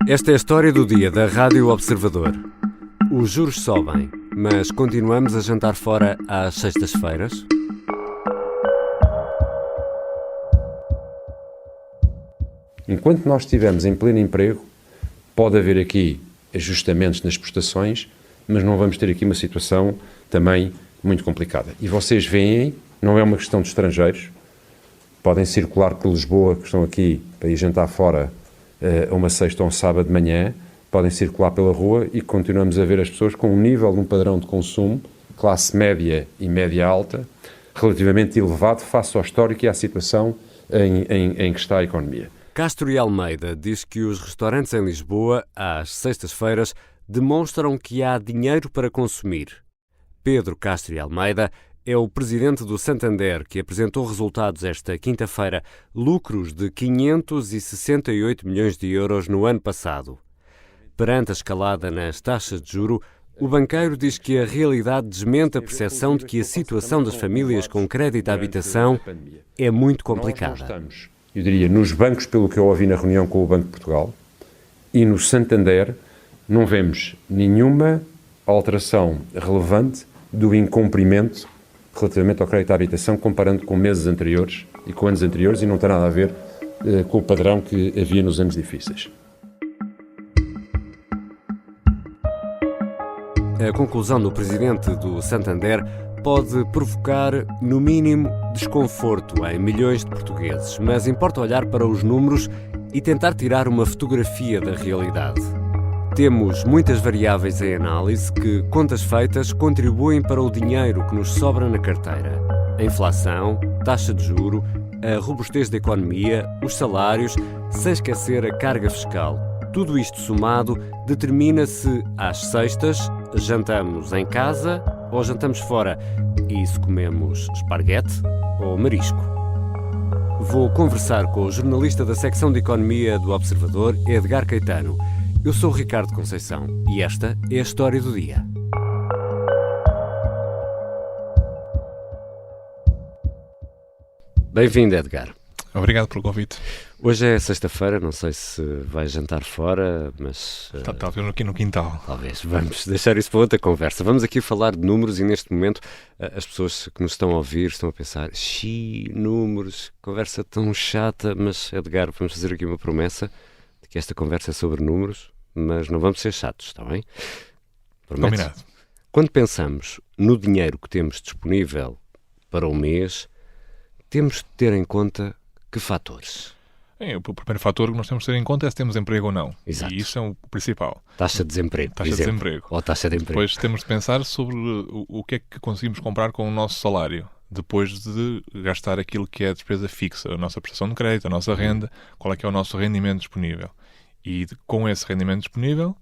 Esta é a história do dia da Rádio Observador. Os juros sobem, mas continuamos a jantar fora às sextas-feiras? Enquanto nós estivermos em pleno emprego, pode haver aqui ajustamentos nas prestações, mas não vamos ter aqui uma situação também muito complicada. E vocês veem, não é uma questão de estrangeiros, podem circular por Lisboa, que estão aqui para ir jantar fora a uma sexta ou um sábado de manhã, podem circular pela rua e continuamos a ver as pessoas com um nível, um padrão de consumo, classe média e média alta, relativamente elevado face ao histórico e à situação em que está a economia. Castro e Almeida diz que os restaurantes em Lisboa, às sextas-feiras, demonstram que há dinheiro para consumir. Pedro Castro e Almeida é o presidente do Santander, que apresentou resultados esta quinta-feira, lucros de 568 milhões de euros no ano passado. Perante a escalada nas taxas de juro, o banqueiro diz que a realidade desmente a percepção de que a situação das famílias com crédito à habitação é muito complicada. Nós não estamos, eu diria, nos bancos, pelo que eu ouvi na reunião com o Banco de Portugal, e no Santander não vemos nenhuma alteração relevante do incumprimento relativamente ao crédito à habitação, comparando com meses anteriores e com anos anteriores, e não tem nada a ver com o padrão que havia nos anos difíceis. A conclusão do presidente do Santander pode provocar, no mínimo, desconforto em milhões de portugueses, mas importa olhar para os números e tentar tirar uma fotografia da realidade. Temos muitas variáveis em análise que, contas feitas, contribuem para o dinheiro que nos sobra na carteira. A inflação, taxa de juro, a robustez da economia, os salários, sem esquecer a carga fiscal. Tudo isto somado determina se, às sextas, jantamos em casa ou jantamos fora e se comemos esparguete ou marisco. Vou conversar com o jornalista da secção de Economia do Observador, Edgar Caetano. Eu sou o Ricardo Conceição e esta é a história do dia. Bem-vindo, Edgar. Obrigado pelo convite. Hoje é sexta-feira, não sei se vais jantar fora, mas... Talvez aqui no quintal. Talvez. Vamos deixar isso para outra conversa. Vamos aqui falar de números e neste momento as pessoas que nos estão a ouvir estão a pensar números, conversa tão chata, mas Edgar, vamos fazer aqui uma promessa de que esta conversa é sobre números, mas não vamos ser chatos, está bem? Prometes? Combinado. Quando pensamos no dinheiro que temos disponível para o mês, temos de ter em conta que fatores? O primeiro fator que nós temos de ter em conta é se temos emprego ou não. Exato. E isso é o principal. Taxa de desemprego, por exemplo. Ou taxa de emprego. Depois temos de pensar sobre o que é que conseguimos comprar com o nosso salário, depois de gastar aquilo que é a despesa fixa, a nossa prestação de crédito, a nossa renda, qual é que é o nosso rendimento disponível. E com esse rendimento disponível,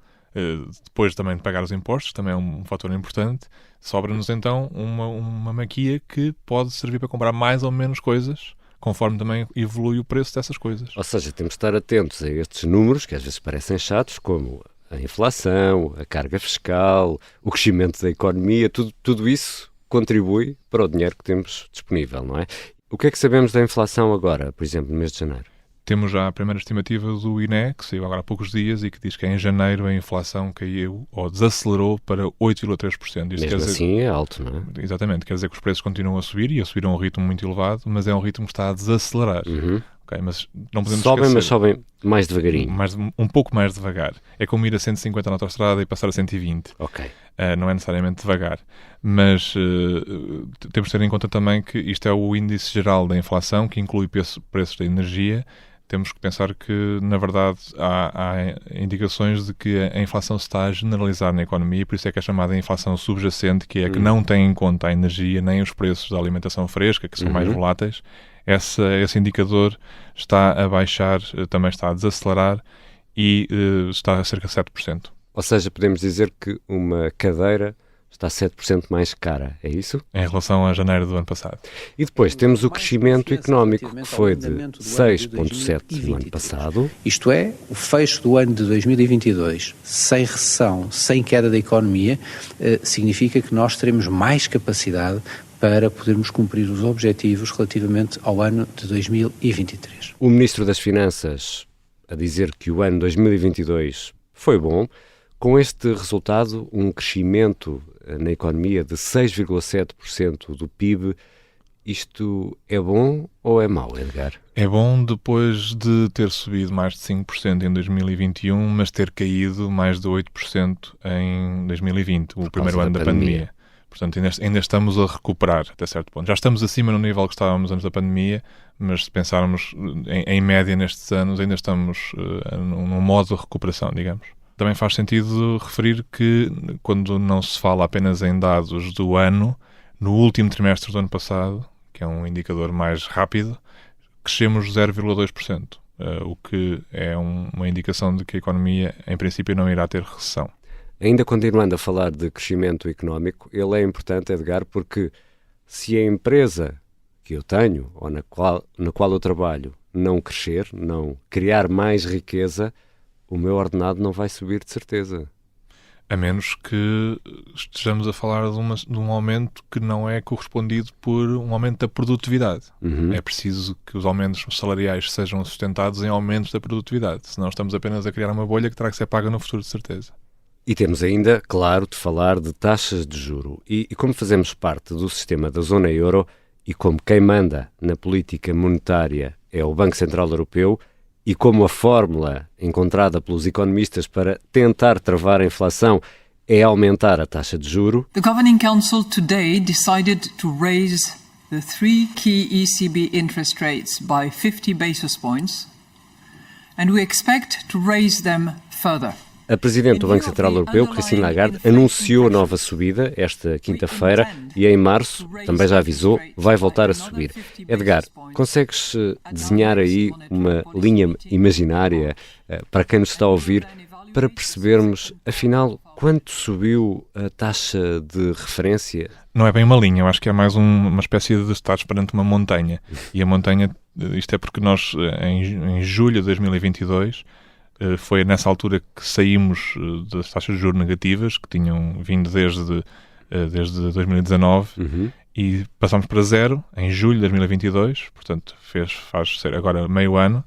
depois também de pagar os impostos, também é um fator importante, sobra-nos então uma maquia que pode servir para comprar mais ou menos coisas, conforme também evolui o preço dessas coisas. Ou seja, temos de estar atentos a estes números, que às vezes parecem chatos, como a inflação, a carga fiscal, o crescimento da economia, tudo isso contribui para o dinheiro que temos disponível, não é? O que é que sabemos da inflação agora, por exemplo, no mês de janeiro? Temos já a primeira estimativa do INE, que saiu agora há poucos dias e que diz que em janeiro a inflação caiu ou desacelerou para 8,3%. Mesmo assim é alto, não é? Exatamente, quer dizer que os preços continuam a subir e a subir a um ritmo muito elevado, mas é um ritmo que está a desacelerar. Okay, mas não podemos esquecer, mas sobem mais devagarinho. Um pouco mais devagar. É como ir a 150 na autoestrada e passar a 120. Ok. Não é necessariamente devagar. Mas temos de ter em conta também que isto é o índice geral da inflação, que inclui preços da energia. Temos que pensar que, na verdade, há indicações de que a inflação se está a generalizar na economia, por isso é que é chamada inflação subjacente, que é que não tem em conta a energia nem os preços da alimentação fresca, que são mais voláteis. Esse indicador está a baixar, também está a desacelerar e está a cerca de 7%. Ou seja, podemos dizer que uma cadeira está 7% mais cara, é isso? Em relação a janeiro do ano passado. E depois temos o crescimento económico, que foi de 6,7% no ano passado. Isto é, o fecho do ano de 2022, sem recessão, sem queda da economia, significa que nós teremos mais capacidade para podermos cumprir os objetivos relativamente ao ano de 2023. O Ministro das Finanças a dizer que o ano 2022 foi bom. Com este resultado, um crescimento na economia de 6,7% do PIB, isto é bom ou é mau, Edgar? É bom depois de ter subido mais de 5% em 2021, mas ter caído mais de 8% em 2020, o primeiro ano da pandemia. Portanto, ainda estamos a recuperar até certo ponto. Já estamos acima no nível que estávamos antes da pandemia, mas se pensarmos em média nestes anos, ainda estamos num modo de recuperação, digamos. Também faz sentido referir que, quando não se fala apenas em dados do ano, no último trimestre do ano passado, que é um indicador mais rápido, crescemos 0,2%, o que é uma indicação de que a economia, em princípio, não irá ter recessão. Ainda continuando a falar de crescimento económico, ele é importante, Edgar, porque se a empresa que eu tenho ou na qual eu trabalho não crescer, não criar mais riqueza, o meu ordenado não vai subir de certeza. A menos que estejamos a falar de um aumento que não é correspondido por um aumento da produtividade. É preciso que os aumentos salariais sejam sustentados em aumentos da produtividade, senão estamos apenas a criar uma bolha que terá que ser paga no futuro, de certeza. E temos ainda, claro, de falar de taxas de juro. E como fazemos parte do sistema da zona euro e como quem manda na política monetária é o Banco Central Europeu, e como a fórmula encontrada pelos economistas para tentar travar a inflação é aumentar a taxa de juro. The Governing Council today decided to raise the 3 key ECB interest rates by 50 basis points, and we expect to raise them further. A Presidente do Banco Central Europeu, Christine Lagarde, anunciou nova subida esta quinta-feira e em março, também já avisou, vai voltar a subir. Edgar, consegues desenhar aí uma linha imaginária para quem nos está a ouvir para percebermos, afinal, quanto subiu a taxa de referência? Não é bem uma linha, eu acho que é mais uma espécie de estados perante uma montanha. E a montanha, isto é porque nós, em julho de 2022... foi nessa altura que saímos das taxas de juros negativas, que tinham vindo desde 2019, e passámos para zero em julho de 2022, portanto faz ser agora meio ano,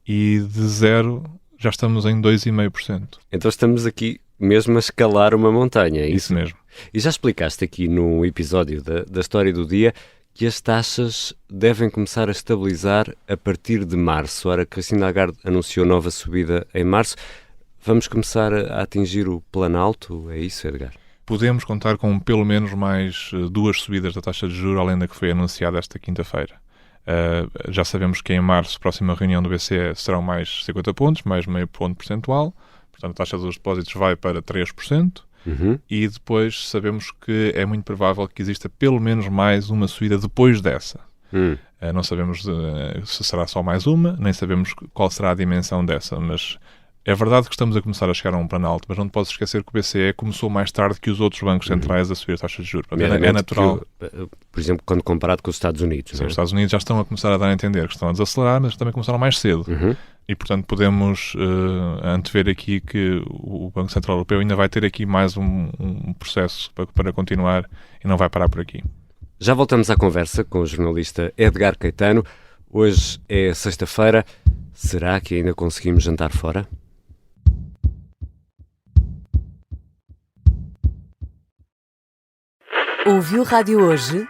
e de zero já estamos em 2,5%. Então estamos aqui mesmo a escalar uma montanha, é isso? Isso mesmo. E já explicaste aqui no episódio da História do Dia que as taxas devem começar a estabilizar a partir de março. Ora, Christine Lagarde anunciou nova subida em março. Vamos começar a atingir o planalto? É isso, Edgar? Podemos contar com pelo menos mais 2 subidas da taxa de juros, além da que foi anunciada esta quinta-feira. Já sabemos que em março, a próxima reunião do BCE, serão mais 50 pontos, mais meio ponto percentual. Portanto, a taxa dos depósitos vai para 3%. E depois sabemos que é muito provável que exista pelo menos mais uma subida depois dessa. Não sabemos se será só mais uma, nem sabemos qual será a dimensão dessa, mas é verdade que estamos a começar a chegar a um planalto, mas não te podes esquecer que o BCE começou mais tarde que os outros bancos centrais a subir a taxa de juros. É natural. Por exemplo, quando comparado com os Estados Unidos. Sim, os Estados Unidos já estão a começar a dar a entender que estão a desacelerar, mas também começaram mais cedo. E, portanto, podemos antever aqui que o Banco Central Europeu ainda vai ter aqui mais um processo para continuar e não vai parar por aqui. Já voltamos à conversa com o jornalista Edgar Caetano. Hoje é sexta-feira. Será que ainda conseguimos jantar fora? Ouviu Rádio Hoje?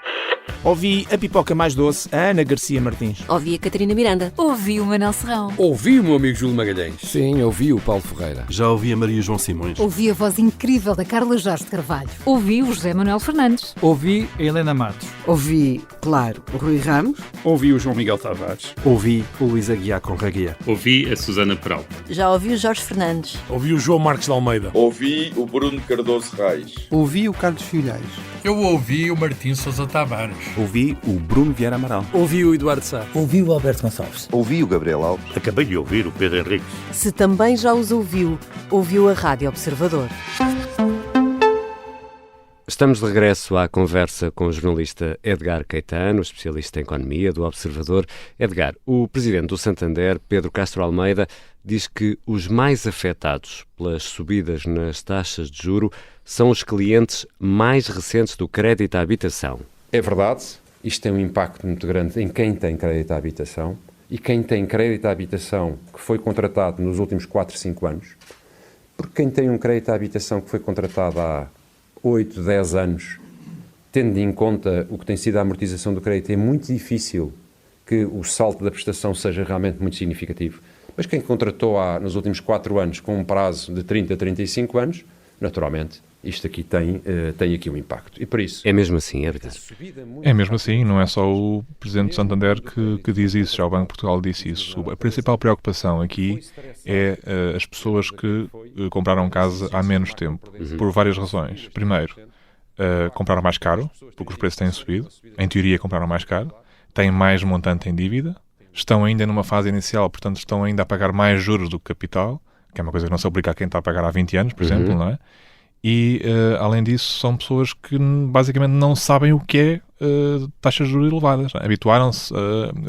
Ouvi a pipoca mais doce, a Ana Garcia Martins. Ouvi a Catarina Miranda. Ouvi o Manuel Serrão. Ouvi o meu amigo Júlio Magalhães. Sim, ouvi o Paulo Ferreira. Já ouvi a Maria João Simões. Ouvi a voz incrível da Carla Jorge de Carvalho. Ouvi o José Manuel Fernandes. Ouvi a Helena Matos. Ouvi, claro, o Rui Ramos. Ouvi o João Miguel Tavares. Ouvi o Luís Aguiar Conraguia. Ouvi a Susana Peralta. Já ouvi o Jorge Fernandes. Ouvi o João Marcos de Almeida. Ouvi o Bruno Cardoso Reis. Ouvi o Carlos Filhais. Eu ouvi o Martim Sousa Tavares. Ouvi o Bruno Vieira Amaral. Ouvi o Eduardo Sá. Ouvi o Alberto Gonçalves. Ouvi o Gabriel Alves. Acabei de ouvir o Pedro Henriques. Se também já os ouviu, ouviu a Rádio Observador. Estamos de regresso à conversa com o jornalista Edgar Caetano, especialista em economia do Observador. Edgar, o presidente do Santander, Pedro Castro Almeida, diz que os mais afetados pelas subidas nas taxas de juro são os clientes mais recentes do crédito à habitação. É verdade, isto tem um impacto muito grande em quem tem crédito à habitação e quem tem crédito à habitação que foi contratado nos últimos 4, 5 anos, porque quem tem um crédito à habitação que foi contratado há 8, 10 anos, tendo em conta o que tem sido a amortização do crédito, é muito difícil que o salto da prestação seja realmente muito significativo. Mas quem contratou nos últimos 4 anos com um prazo de 30 a 35 anos, naturalmente, isto aqui tem aqui um impacto. E por isso... É mesmo assim, Edgar? É mesmo assim, não é só o Presidente do Santander que diz isso, já o Banco de Portugal disse isso. A principal preocupação aqui é as pessoas que compraram casa há menos tempo, por várias razões. Primeiro, compraram mais caro, porque os preços têm subido. Em teoria, compraram mais caro. Têm mais montante em dívida. Estão ainda numa fase inicial, portanto, estão ainda a pagar mais juros do que capital, que é uma coisa que não se aplica a quem está a pagar há 20 anos, por exemplo, não é? E, além disso, são pessoas que basicamente não sabem o que é taxas de juros elevadas. Habituaram-se,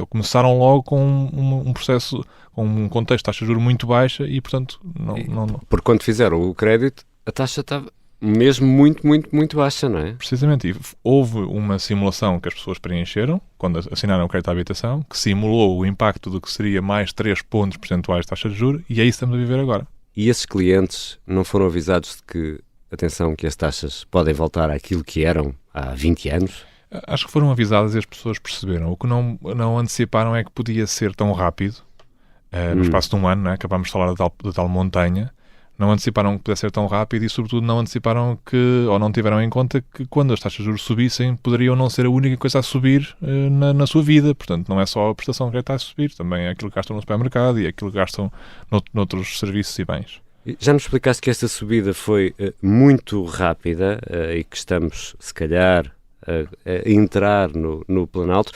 começaram logo com um processo, com um contexto de taxa de juros muito baixa e, portanto, não. Porque quando fizeram o crédito, a taxa estava mesmo muito, muito, muito baixa, não é? Precisamente. E houve uma simulação que as pessoas preencheram, quando assinaram o crédito à habitação, que simulou o impacto do que seria mais 3 pontos percentuais de taxa de juros, e é isso que estamos a viver agora. E esses clientes não foram avisados de que, atenção, que as taxas podem voltar àquilo que eram há 20 anos? Acho que foram avisadas e as pessoas perceberam. O que não anteciparam é que podia ser tão rápido, no espaço de um ano, né? Acabámos de falar de tal montanha. Não anteciparam que pudesse ser tão rápido e, sobretudo, não anteciparam ou não tiveram em conta que quando as taxas de juros subissem, poderiam não ser a única coisa a subir na sua vida. Portanto, não é só a prestação que está a subir, também é aquilo que gastam no supermercado e aquilo que gastam noutros serviços e bens. Já nos explicaste que esta subida foi muito rápida e que estamos, se calhar, a entrar no Planalto.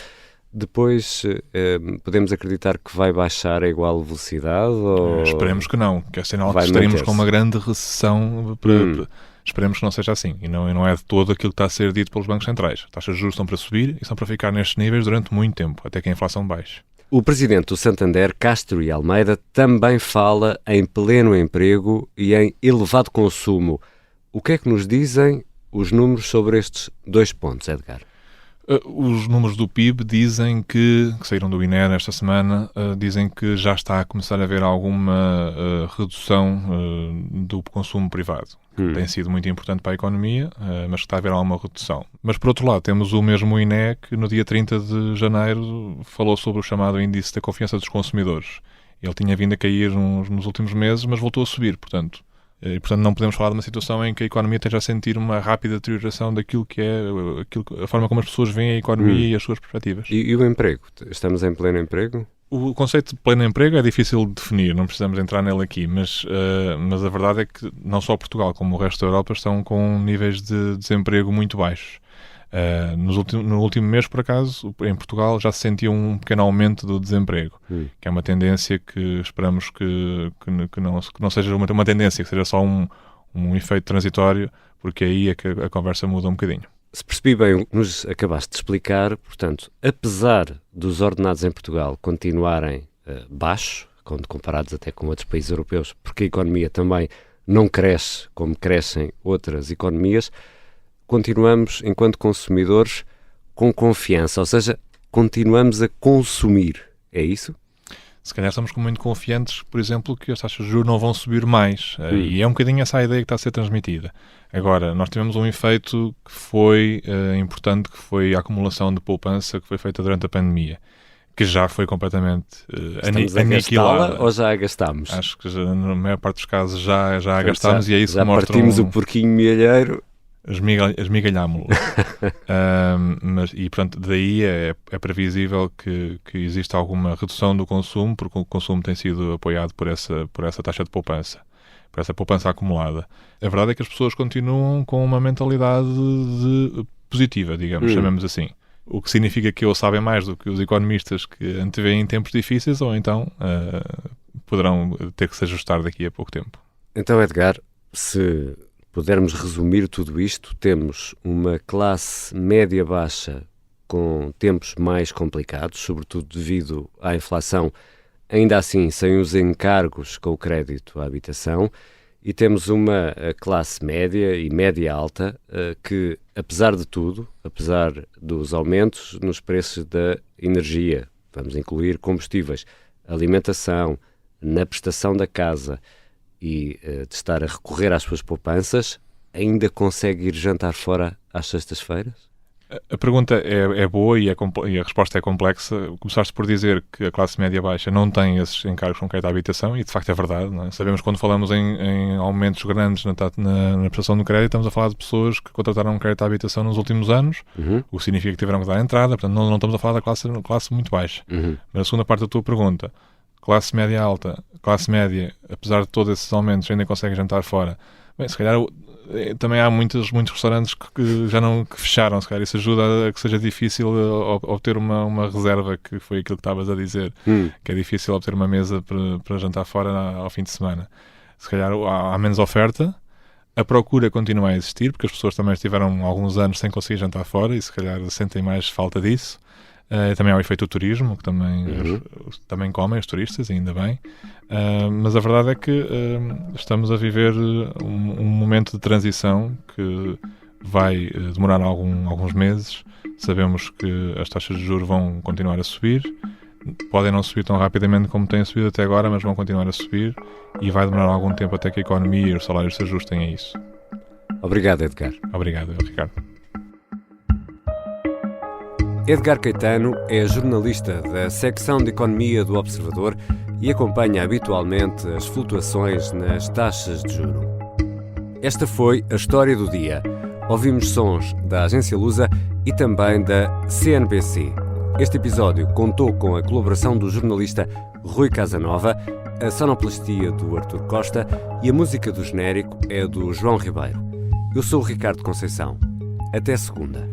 Depois podemos acreditar que vai baixar a igual velocidade? Ou esperemos que não, que é sinal que estaremos com uma grande recessão. Esperemos que não seja assim. E não é de todo aquilo que está a ser dito pelos bancos centrais. As taxas de juros estão para subir e estão para ficar nestes níveis durante muito tempo, até que a inflação baixe. O presidente do Santander, Castro e Almeida, também fala em pleno emprego e em elevado consumo. O que é que nos dizem os números sobre estes 2 pontos, Edgar? Os números do PIB dizem que saíram do INE esta semana, dizem que já está a começar a haver alguma redução do consumo privado. Tem sido muito importante para a economia, mas que está a haver alguma redução. Mas, por outro lado, temos o mesmo INE que no dia 30 de janeiro falou sobre o chamado índice da confiança dos consumidores. Ele tinha vindo a cair nos últimos meses, mas voltou a subir, portanto. E, portanto, não podemos falar de uma situação em que a economia esteja a sentir uma rápida deterioração daquilo que é a forma como as pessoas veem a economia e as suas perspectivas. E o emprego? Estamos em pleno emprego? O conceito de pleno emprego é difícil de definir, não precisamos entrar nele aqui, mas a verdade é que não só Portugal como o resto da Europa estão com níveis de desemprego muito baixos. No último mês, por acaso, em Portugal já se sentia um pequeno aumento do desemprego, que é uma tendência que esperamos que não seja uma tendência, que seja só um efeito transitório, porque aí é que a conversa muda um bocadinho. Se percebi bem o que nos acabaste de explicar, portanto, apesar dos ordenados em Portugal continuarem baixos, quando comparados até com outros países europeus, porque a economia também não cresce como crescem outras economias, continuamos, enquanto consumidores, com confiança, ou seja, continuamos a consumir. É isso? Se calhar estamos muito confiantes, por exemplo, que as taxas de juros não vão subir mais. E é um bocadinho essa a ideia que está a ser transmitida. Agora, nós tivemos um efeito que foi importante, que foi a acumulação de poupança que foi feita durante a pandemia, que já foi completamente aniquilada. Ou já a gastámos? Acho que na maior parte dos casos já a gastámos, e é isso que mostra. Já partimos o porquinho milheiro. Esmigalhámo-lo. E, portanto, daí é previsível que exista alguma redução do consumo, porque o consumo tem sido apoiado por essa taxa de poupança, por essa poupança acumulada. A verdade é que as pessoas continuam com uma mentalidade positiva, digamos, chamemos assim. O que significa que ou sabem mais do que os economistas que antevêem tempos difíceis, ou então poderão ter que se ajustar daqui a pouco tempo. Então, Edgar, se pudermos resumir tudo isto, temos uma classe média-baixa com tempos mais complicados, sobretudo devido à inflação, ainda assim sem os encargos com o crédito à habitação, e temos uma classe média e média-alta que, apesar de tudo, apesar dos aumentos nos preços da energia, vamos incluir combustíveis, alimentação, na prestação da casa e de estar a recorrer às suas poupanças, ainda consegue ir jantar fora às sextas-feiras? A pergunta é boa e a resposta é complexa. Começaste por dizer que a classe média baixa não tem esses encargos com crédito à habitação e de facto é verdade, não é? Sabemos que quando falamos em aumentos grandes na prestação do crédito, estamos a falar de pessoas que contrataram um crédito à habitação nos últimos anos, o que significa que tiveram que dar entrada, portanto não estamos a falar da classe muito baixa. Mas a segunda parte da tua pergunta, classe média alta, classe média, apesar de todos esses aumentos, ainda consegue jantar fora. Bem, se calhar também há muitos restaurantes que fecharam, se calhar isso ajuda a que seja difícil obter uma reserva, que foi aquilo que estavas a dizer, que é difícil obter uma mesa para jantar fora ao fim de semana. Se calhar há menos oferta, a procura continua a existir, porque as pessoas também estiveram alguns anos sem conseguir jantar fora e se calhar sentem mais falta disso. Também há o efeito do turismo, que também comem os turistas, ainda bem. Mas a verdade é que estamos a viver um momento de transição que vai demorar alguns meses. Sabemos que as taxas de juros vão continuar a subir. Podem não subir tão rapidamente como têm subido até agora, mas vão continuar a subir e vai demorar algum tempo até que a economia e os salários se ajustem a isso. Obrigado, Edgar. Obrigado, Ricardo. Edgar Caetano é jornalista da secção de Economia do Observador e acompanha habitualmente as flutuações nas taxas de juro. Esta foi a história do dia. Ouvimos sons da Agência Lusa e também da CNBC. Este episódio contou com a colaboração do jornalista Rui Casanova, a sonoplastia do Artur Costa e a música do genérico é do João Ribeiro. Eu sou o Ricardo Conceição. Até segunda.